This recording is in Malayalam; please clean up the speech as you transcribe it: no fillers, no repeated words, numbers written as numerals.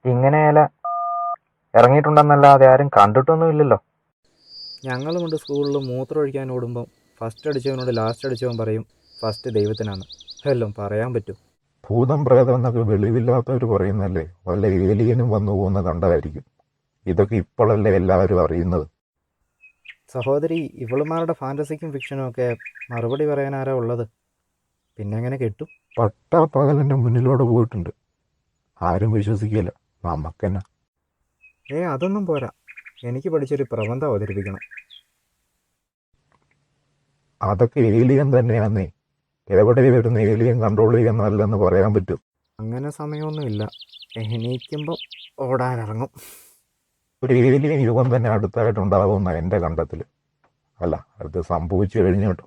ഇങ്ങനെയല്ല ഇറങ്ങിയിട്ടുണ്ടെന്നല്ലാതെ ആരും കണ്ടിട്ടൊന്നുമില്ലല്ലോ. ഞങ്ങളുമുണ്ട് സ്കൂളിൽ മൂത്രം ഒഴിക്കാൻ ഓടുമ്പം ഫസ്റ്റ് അടിച്ചവനോട് ലാസ്റ്റ് അടിച്ചവൻ പറയും ഫസ്റ്റ് ദൈവത്തിനാണ്. എല്ലാം പറയാൻ പറ്റും. ഭൂതം പ്രേതം എന്നൊക്കെ വെളിവില്ലാത്തവർ പറയുന്നല്ലേ, വല്ല ഏലിയനും വന്നു പോകുന്ന കണ്ടതായിരിക്കും. ഇതൊക്കെ ഇപ്പോഴല്ലേ എല്ലാവരും അറിയുന്നത്. സഹോദരി, ഇവളുമാരുടെ ഫാൻറ്റസിക്കും ഫിക്ഷനും ഒക്കെ മറുപടി പറയാൻ ആരാ ഉള്ളത്? പിന്നെ എങ്ങനെ കിട്ടും? പട്ടാപ്പകലിൻ്റെ മുന്നിലൂടെ പോയിട്ടുണ്ട്, ആരും വിശ്വസിക്കില്ല. നമുക്കെന്നെ. അതൊന്നും പോരാ, എനിക്ക് പഠിച്ചൊരു പ്രബന്ധം അവതരിപ്പിക്കണം. അതൊക്കെ ഏലിയൻ തന്നെയാന്നേ. എവിടെ വരുന്ന ഏലിയൻ കൺട്രോൾ ചെയ്യുന്നതല്ലെന്ന് പറയാൻ പറ്റും. അങ്ങനെ സമയമൊന്നുമില്ല, എണീക്കുമ്പം ഓടാനിറങ്ങും. ഒരു ഏലിയൻ യുഗം തന്നെ അടുത്തായിട്ടുണ്ടാകുമെന്ന എൻ്റെ കണ്ടെത്തൽ. അല്ല, അത് സംഭവിച്ചു കഴിഞ്ഞു കേട്ടോ.